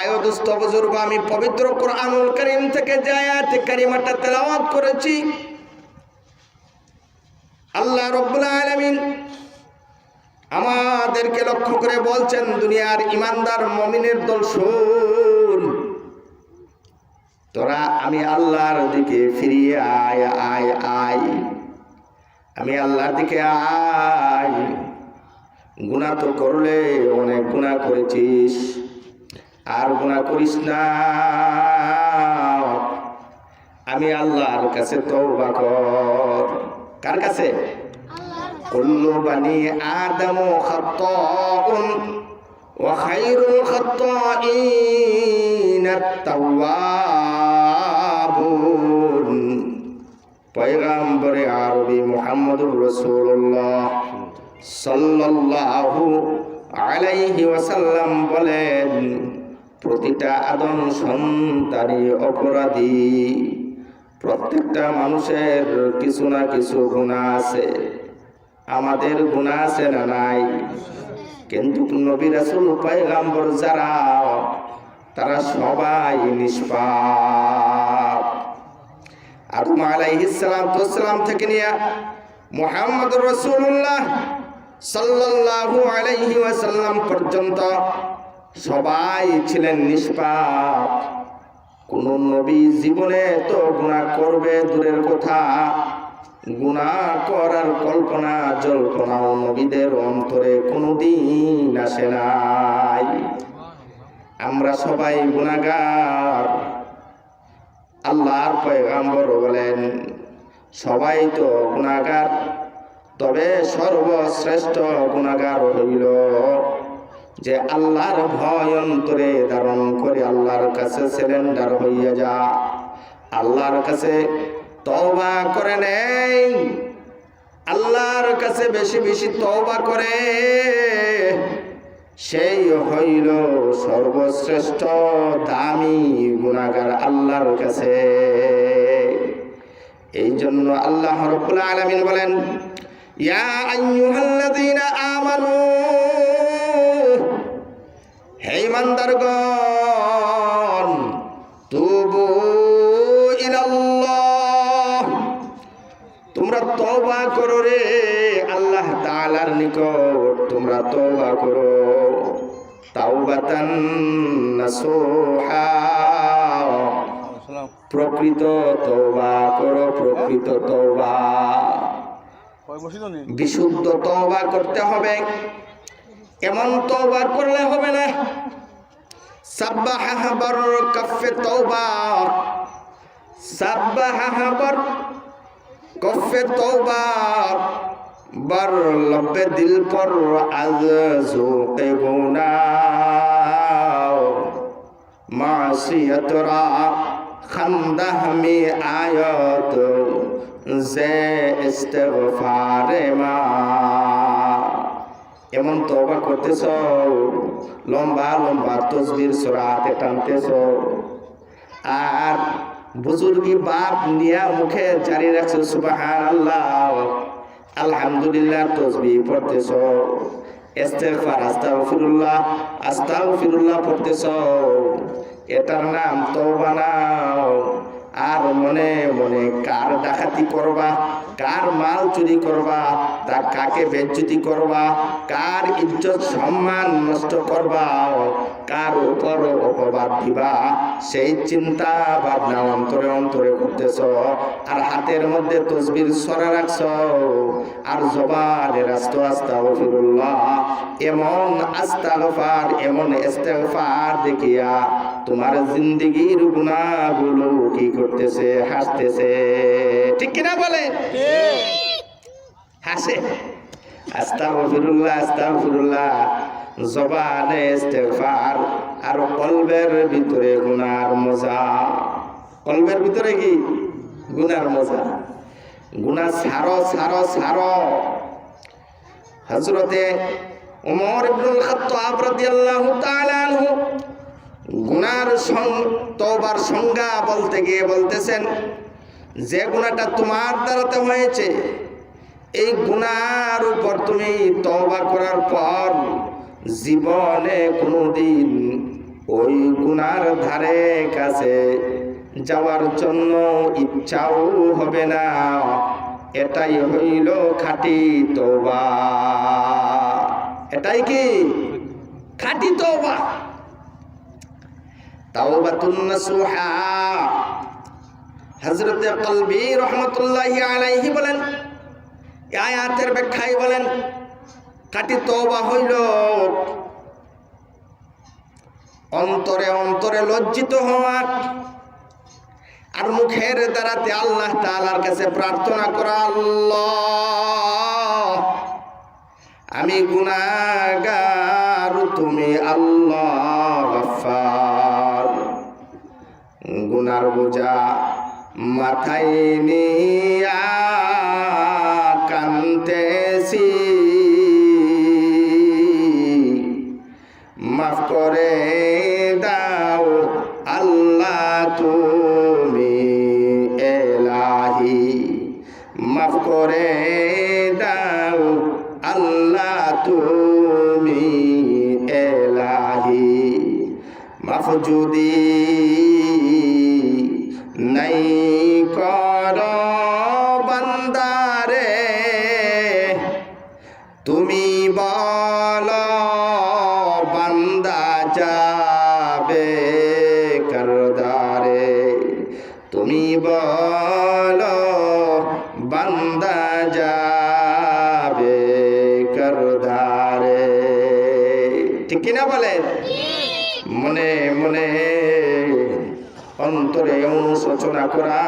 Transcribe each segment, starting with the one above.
ভাই ও দোস্ত বুজুর্গ, আমি পবিত্র কোরআনুল কারীম থেকে যে আয়াত কারিমাটা তেলাওয়াত করেছি, আল্লাহ রাব্বুল আলামিন আমাদেরকে লক্ষ্য করে বলছেন, দুনিয়ার ইমানদার মুমিনের দল শোন, তোরা আমি আল্লাহর দিকে ফিরিয়ে আয় আয় আয়, আমি আল্লাহর দিকে আয়। গুনাহ তো করলে অনেক গুনাহ করেছিস, আর গুনাহ করিস না, আমি আল্লাহর কাছে তওবা কর। কার কাছে? কুল্লু বানি আদম খাত্তাউন ওয়া খায়রুল খাত্তাইন আত-তাওয়াবুন। পয়গম্বরে আরবি মুহাম্মদুর রাসূলুল্লাহ সাল্লাল্লাহু আলাইহি ওয়াসাল্লাম বলেন, প্রতিটা আদম সন্তানই অপরাধী। প্রত্যেকটা মানুষের কিছু না কিছু গুনাহ আছে। আমাদের গুনাহ আছে না নাই? কিন্তু নবী রাসূল পয়গম্বর যারা, তারা সবাই নিষ্পাপ। আদম আলাইহিস সালাম থেকে নিয়ে মুহাম্মদুর রাসূলুল্লাহ সাল্লাল্লাহু আলাইহি ওয়াসাল্লাম পর্যন্ত সবাই ছিলেন নিষ্পাপ। কোন নবী জীবনে তো গুনাহ করবে দূরের কথা, গুনাহ করার কল্পনা জল্পনাও নবীদের অন্তরে কোনোদিন আসে নাই। আমরা সবাই গুনাহগার। আল্লাহর পয়গম্বর বলেন, সবাই তো গুনাহগার, তবে সর্বশ্রেষ্ঠ গুনাহগার হইল যে আল্লাহর ভয় অন্তরে ধারণ করে আল্লাহর কাছে সারেন্ডার হইয়া যা, আল্লাহর কাছে তওবা করে নেই, আল্লাহর কাছে বেশি বেশি তওবা করে, সেই হইল সর্বশ্রেষ্ঠ দামি গুনাহগার আল্লাহর কাছে। এই জন্য আল্লাহ রাব্বুল আলামিন বলেন, ইয়া আইয়ুহাল্লাযীনা আমানু, হে ঈমানদারগণ, তুবু ইলাল্লাহ, তোমরা তওবা করো রে আল্লাহ তাআলার নিকট, তোমরা তওবা করো, তাওবাতান নাসুহা, প্রকৃত তওবা করো, প্রকৃত তওবা। বিশুদ্ধ তওবা করতে হবে, এমন তওবা করলে হবে না সাব্বাহা বার কাফে তওবা, সাব্বাহা বার কফে তওবা, বার লব্বে দিল পর আজ জোকে গুনাহ, মাসিয়াতরা খান্দাহ মে আয়াত জে ইস্তিগফারে মা। এমন তওবা করতেছ, লম্বা লম্বা তাসবির সূরাতে টানতেছ, আর বুজুর্গি বাপ নিয়া মুখে জারি রাখছো সুবহানাল্লাহ, আলহামদুলিল্লাহ তাসবিহ পড়তেছ, ইস্তিগফার আস্তাগফিরুল্লাহ আস্তাগফিরুল্লাহ পড়তেছ, এটার নাম তওবা না। আর মনে মনে কার ডাকাতি করবা, কার মাল চুরি করবা, তা কাকে বেজ্জতি করবা, কার ইজ্জত সম্মান নষ্ট করবা, কার উপর অপবাদ দিবা, সেই চিন্তা ভাবনা অন্তরে অন্তরে করতেছ, আর হাতের মধ্যে তাসবির সরা রাখছ, আর জবানের আস্তাগফিরুল্লাহ, এমন আস্তাগফার, এমন ইস্তিগফার দেখিয়া তোমার জিন্দেগির গুনাহগুলো কি করতেছে? হাসতেছে। ঠিক কিনা বলে? হাসে। আস্তাগফিরুল্লাহ আস্তাগফিরুল্লাহ, জবানে ইস্তিগফার, আর কলবের ভিতরে গুনার মজা। কলবের ভিতরে কি? গুনার মজা। গুনাহ ছাড়ো ছাড়ো ছাড়ো। হযরতে ওমর ইবনুল খাত্তাব রাদিয়াল্লাহু তাআলা আনহু গুনার তওবার সংজ্ঞা বলতে গিয়ে বলতেছেন, যে গুনাহটা তোমার দ্বারাতে হয়েছে, এই গুনার উপর তুমি তওবা করার পর জীবনে কোনোদিন ওই গুনার ধারে কাছে যাওয়ার জন্য ইচ্ছাও হবে না। এটাই হইল খাঁটি তওবা। এটাই কি খাঁটি তওবা। তাওবাতুন নাসুহা। হযরতে কলবি রাহমাতুল্লাহি আলাইহি বলেন, এই আয়াতের ব্যাখ্যায় বলেন, খাঁটি তওবা হইল অন্তরে অন্তরে লজ্জিত হওয়া আর মুখের দ্বারাতে আল্লাহ তাআলার কাছে প্রার্থনা করা, আল্লাহ আমি গুনাহগার, তুমি আল্লাহ গফফার। গুনার বোঝা মাথায় নিয়া কান্দেছি, মাফ করে দাও আল্লাহ তুমি এলাহি, মাফ করে দাও আল্লাহ তুমি এলাহি। মাফ যদি নাই কর বান্দারে, তুমি বলো বান্দা যাবে কারদারে, তুমি বলো বান্দা যাবে কারদারে। ঠিক কিনা বলেন? মনে মনে অন্তরে অনুশোচনা করা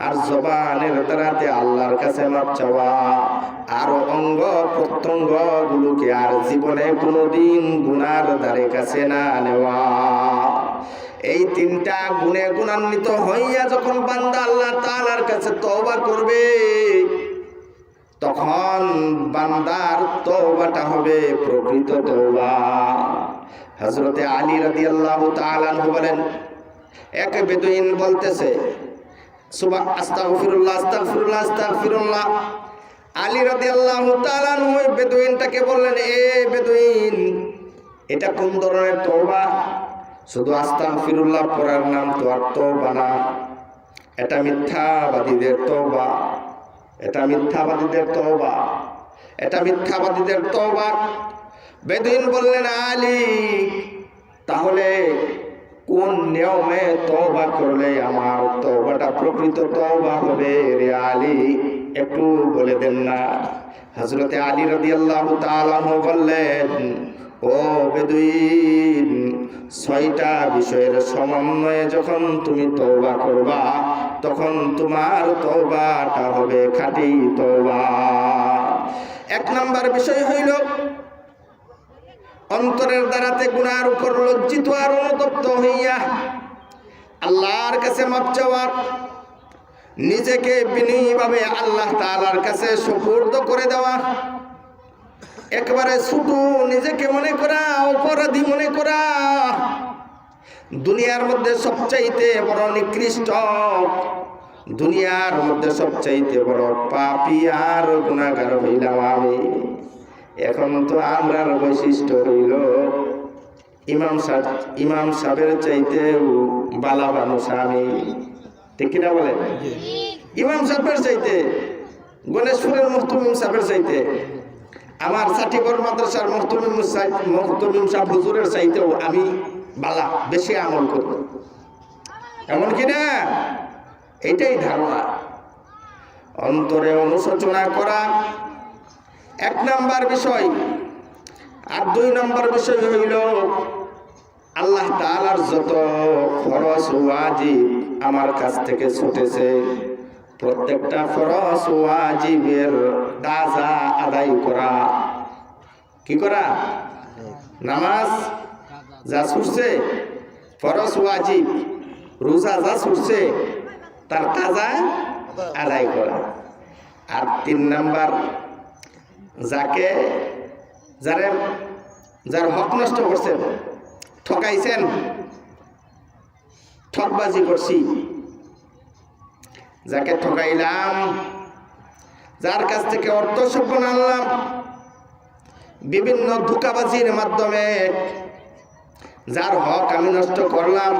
আর জবানের দ্বারাতে আল্লাহর কাছে মাপ চাওয়া আর অঙ্গ প্রত্যঙ্গ গুলোকে আর জীবনে কোনোদিন গুনার ধারে কাছে না নেওয়া। এই তিনটা গুণে গুণান্বিত হইয়া যখন বান্দা আল্লাহ তাআলার কাছে তওবা করবে, তখন বান্দার তওবাটা হবে প্রকৃত তওবা। হযরতে আলী রাদিয়াল্লাহু তাআলা আনহু বলেন, এক বেদুইন বলতেছে আস্তাগফিরুল্লাহ আস্তাগফিরুল্লাহ আস্তাগফিরুল্লাহ। আলী রাদিয়াল্লাহু তাআলা আনহু ওই বেদুইনটাকে বললেন, এ বেদুইন, এটা কোন ধরনের তওবা? শুধু আস্তাগফিরুল্লাহ পড়ার নাম তো আর তওবা না, এটা মিথ্যাবাদীদের তওবা, এটা মিথ্যাবাদীদের তওবা, এটা মিথ্যাবাদীদের তওবা। বেদুইন বললেন, আলী তাহলে কোন নিয়মে তওবা করলে আমার তওবাটা প্রকৃত তওবা হবে রে আলী, একটু বলে দেন না। হযরতে আলী রাদিয়াল্লাহু তাআলা বললেন, ও বেদুইন, 6টা বিষয়ের সমন্বয়ে যখন তুমি তওবা করবা, তখন তোমার তওবাটা হবে খাঁটি তওবা। 1 নাম্বার বিষয় হইল অন্তরের দ্বারাতে গুনার উপর লজ্জিত আর অনুতপ্ত হইয়া আল্লাহর কাছে মাপ চাওয়া, নিজেকে বিনয়ীভাবে আল্লাহ তাআলার কাছে সুপর্দ করে দেওয়া, একবারে ছোট নিজেকে মনে করা, অপরাধী মনে করা, দুনিয়ার মধ্যে সবচাইতে বড় নিকৃষ্ট, দুনিয়ার মধ্যে সবচাইতে বড় পাপী আর গুনাহগার হইলাম আমি। এখন তো আমরার বৈশিষ্ট্য হইল ইমাম সাহেবের চাইতে বালা মানুষ আমি। ঠিক কিনা বলে? ইমাম সাহেবের চাইতে, গণেশপুরের মুহতমিম সাহেবের চাইতে, আমার সাটিগড় মাদ্রাসার মুহতমিম সাহেব হুজুরের চাইতেও আমি বালা, বেশি আমল করব, এমন কিনা? এইটাই ধারণা। অন্তরে অনুশোচনা করা 1 নাম্বার বিষয়। আর 2 নাম্বার বিষয় হইল আল্লাহ তাআলার যত ফরজ ওয়াজিব আমার কাছ থেকে ছুটেছে, প্রত্যেকটা ফরজ ওয়াজিবের কাজা আদায় করা। কি করা? নামাজ যা ছুটছে, ফরজ ওয়াজিব, রোজা যা ছুটছে, তার কাজা আদায় করা। আর 3 নাম্বার, যার হক নষ্ট করছেন, ঠকাইছেন, ঠকবাজি করছি, যাকে ঠকাইলাম, যার কাছ থেকে অর্থ সম্পন্ন আনলাম বিভিন্ন ধোঁকাবাজির মাধ্যমে, যার হক আমি নষ্ট করলাম,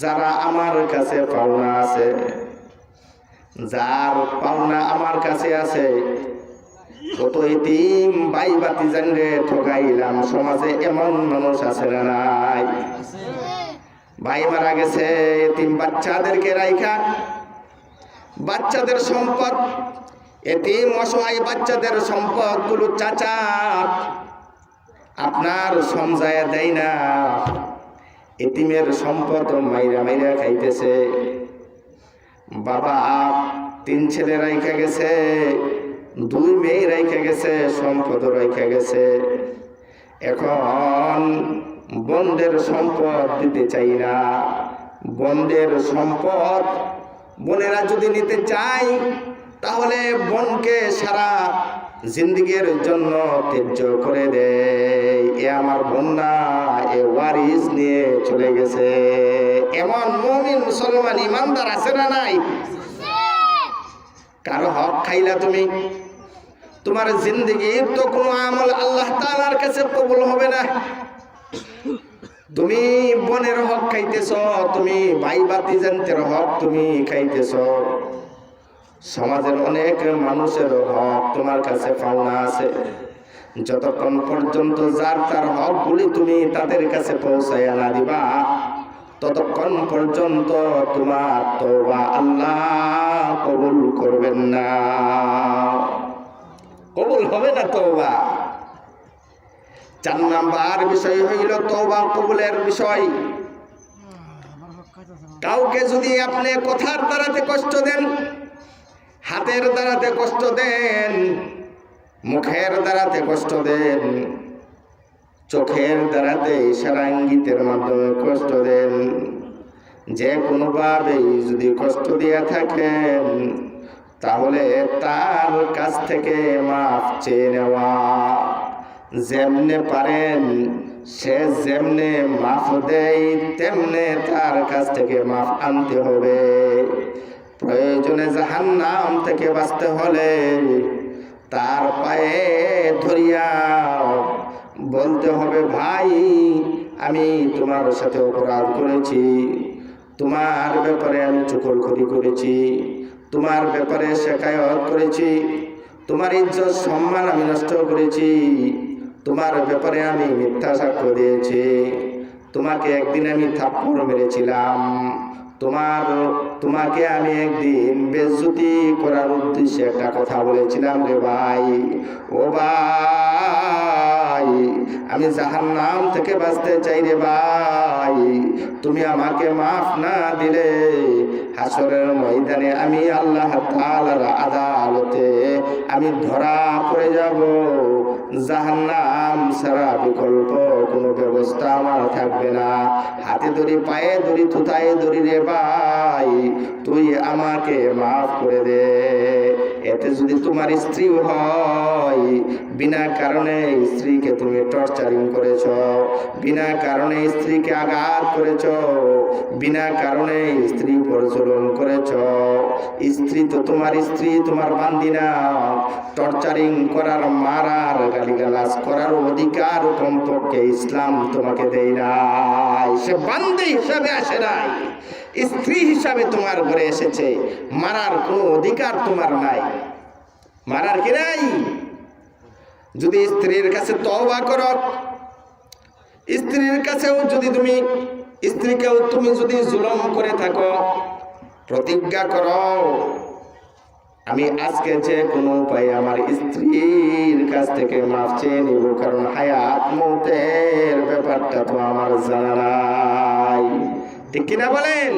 যারা আমার কাছে পাওনা আছে, যার পাওনা আমার কাছে আছে, কত এতিম ভাই ভাতিজান রে ঠকাইলাম। সমাজে এমন মানুষ আছে না নাই? ভাই মারা গেছে, এতিম বাচ্চাদেরকে রাইখা, বাচ্চাদের সম্পদ, এতিম অসহায় বাচ্চাদের সম্পদ গুলো চাচা আপনার সমঝায়া দেয় না। এতিমের সম্পদ মাইরা মাইরা খাইতেছে। বাবা 3 ছেলে রাইখা গেছে, 2 মেয়ে রাইখা গেছে, সম্পদ রাইখা গেছে। এখন বোনদের সম্পদ দিতে চাই না। বোনদের সম্পদ বোনেরা যদি নিতে চাই, তাহলে বোনকে সারা জিন্দেগীর জন্য ত্যায্য করে দেয়। এ আমার বোন না, এ ওয়ারিস নিয়ে চলে গেছে। এমন মুমিন মুসলমান ইমানদার আছে না নাই? কারো হক খাইলা তুমি, তোমার জিন্দেগীর তো কোনো আমল আল্লাহ তাআলার কাছে কবুল হবে না। তুমি বোনের হক খাইতেছ, তুমি ভাই ভাতিজানদের হক তুমি খাইতেছ। সমাজের অনেক মানুষের হক তোমার কাছে পাওনা আছে। যতক্ষণ পর্যন্ত যার তার হক গুলি তুমি তাদের কাছে পৌঁছাইয়া না দিবা, ততক্ষণ পর্যন্ত তোমার তওবা আল্লাহ কবুল করবেন না, কবুল হবে না তওবা। 4 নাম্বার বিষয় হইল তওবা কবুলের বিষয়। কাউকে যদি আপনি কথার দ্বারাতে কষ্ট দেন, হাতের দ্বারাতে কষ্ট দেন, মুখের দ্বারাতে কষ্ট দেন, চোখের দ্বারাতে ইশারা ইঙ্গিতের মাধ্যমে কষ্ট দেন, যে কোনোভাবেই যদি কষ্ট দিয়া থাকেন, তাহলে তার কাছ থেকে মাফ চেয়ে নেওয়া। যেমনে পারেন সে যেমনে মাফ দেয়, তেমনে তার কাছ থেকে মাফ আনতে হবে। প্রয়োজনে জাহান্নাম থেকে বাঁচতে হলে তার পায়ে ধরিয়া বলতে হবে, ভাই আমি তোমার সাথে অপরাধ করেছি, তোমার ব্যাপারে আমি চুগলখড়ি করেছি, তোমার ব্যাপারে শেখায়ত করেছি, তোমার ইজ্জত সম্মান আমি নষ্ট করেছি, তোমার ব্যাপারে আমি মিথ্যা সাক্ষ্য দিয়েছি, তোমাকে একদিন আমি থাপ্পড় মেরেছিলাম, তোমাকে আমি একদিন বেইজ্জতি করার উদ্দেশ্যে একটা কথা বলেছিলাম রে ভাই। ও ভাই, আমি জাহান্নাম থেকে বাঁচতে চাই রে ভাই। তুমি আমাকে মাফ না দিলে হাসরের ময়দানে আমি আল্লাহ তাআলার আদালতে আমি ধরা পড়ে যাব। জাহান্নাম ছাড়া বিকল্প কোনো ব্যবস্থা আমার থাকবে না। হাতে ধরি, পায়ে ধরি, থুতায় ধরি রে ভাই, তুই আমাকে মাফ করে দে। এতে যদি তোমার স্ত্রী হয়, বিনা কারণে স্ত্রীকে তুমি টর্চারিং করেছ, বিনা কারণে স্ত্রীকে আঘাত করেছ, বিনা কারণে স্ত্রী প্রচলন করেছ, স্ত্রী তো তোমার স্ত্রী, তোমার বান্দি না। টর্চারিং করার, মারার, গালিগালাজ করার অধিকার কমপক্ষে ইসলাম তোমাকে দেয় নাই। সে বান্দি হিসাবে আসে নাই, স্ত্রী হিসাবে তোমার ঘরে এসেছে। মারার কোনো অধিকার তোমার নাই। মারার কি নাই? যদি স্ত্রীর কাছে তওবা করো, স্ত্রীর কাছেও যদি তুমি, স্ত্রীকেও তুমি যদি জুলুম করে থাকো, প্রতিজ্ঞা করো, আমি আজকে যে কোনো উপায়ে আমার স্ত্রীর কাছ থেকে মাফ চেয়ে নিব, কারণ হায়াত মৌতের ব্যাপারটা তো আমার জানা নাই। ঠিক কিনা বলেন?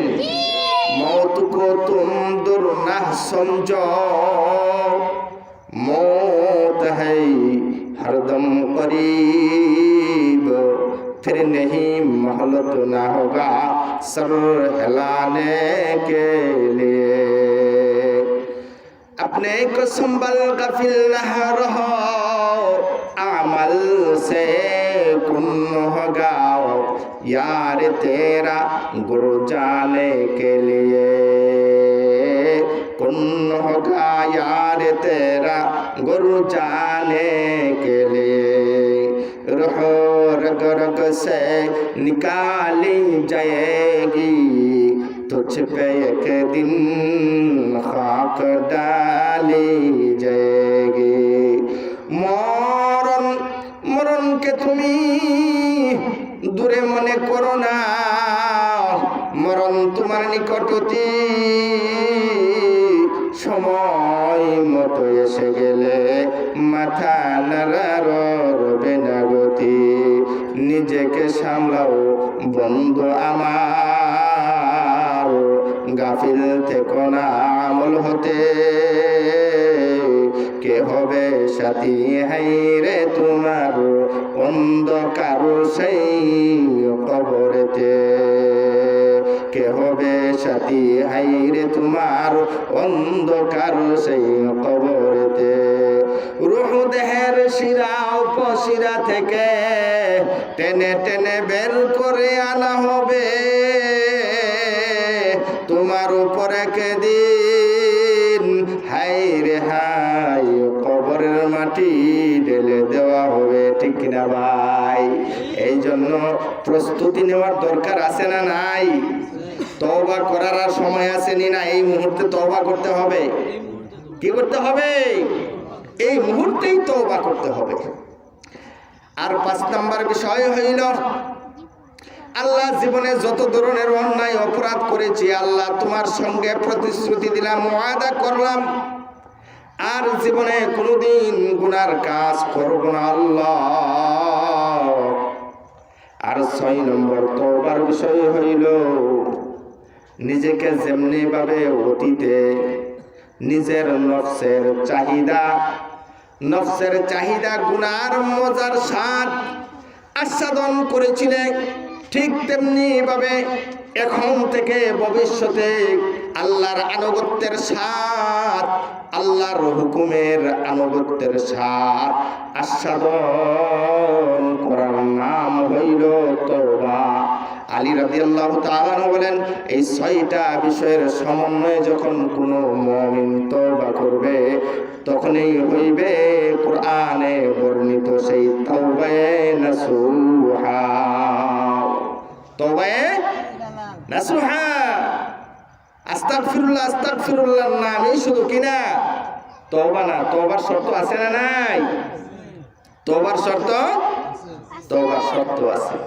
मौत को तुम दूर न समझो, मौत है हरदम करीब, फिर नहीं मोहलत ना होगा सर हिलाने के लिए। अपने को संभल गफिल न रहो, अमल से कुन होगा यार तेरा गुरु जाने के लिए, कुन होगा यार तेरा गुरु जाने के लिए। रहो रग रग से निकाली जाएगी, तुझ पे एक दिन खाक डाली जाएगी। মরণ মরণকে তুমি দূরে মনে করো না, মরণ তোমার নিকটবর্তী, সময় মতো এসে গেলে মাথা নাড়াবে না গতি। নিজেকে সামলাও বন্ধু আমার, গাফিল থেকো না আমল হতে। কে হবে সাথী হাইরে তোমার অন্ধকার সেই কবরেতে, কে হবে সাথী হাইরে তোমার অন্ধকার সেই কবরেতে। রূহ দেহের শিরা উপশিরা থেকে টেনে টেনে বের করে আনা হবে, তোমার উপরে কেদিন হাইরে হাই কবরের মাটি ঢেলে দেওয়া হবে, ঠিক কিনা ভাই? এই জন্য প্রস্তুতি নেওয়ার দরকার আছে না নাই? তওবা করার আর সময় আসেনি না? এই মুহূর্তে তওবা করতে হবে। কি করতে হবে? এই মুহূর্তেই তওবা করতে হবে। আর ৫ নাম্বার বিষয় হইল, আল্লাহ জীবনে যত ধরনের অন্যায় অপরাধ করেছি, আল্লাহ তোমার সঙ্গে প্রতিশ্রুতি দিলাম, ওয়াদা করলাম, আর জীবনে কোনোদিন গুনার কাজ করব না আল্লাহ। আর ৬ নম্বর তওবার বিষয় হইল, নিজেকে যেমনি ভাবে অতীতে নিজের নফসের চাহিদা গুনার মজার স্বাদ আস্বাদন করেছিলে, ঠিক তেমনি ভাবে এখন থেকে ভবিষ্যতে আল্লাহর আনুগত্যের স্বাদ, আল্লাহর হুকুমের আনুগত্যের স্বাদ আস্বাদন করার নাম হইল তওবা। আলী রাদিয়াল্লাহু তাআলা বলেন, এই ৬টা বিষয়ের সমন্বয়ে যখন কোনো মুমিন তওবা করবে, তখনই হইবে কোরআনে বর্ণিত সেই তওবায়ে নাসুহা। তওবায়ে নাসুহা, আস্তাগফিরুল্লাহ আস্তাগফিরুল্লাহ নামই শুধু কিনা তওবা না, তওবার শর্ত আছে না নাই? তওবার শর্ত আছে।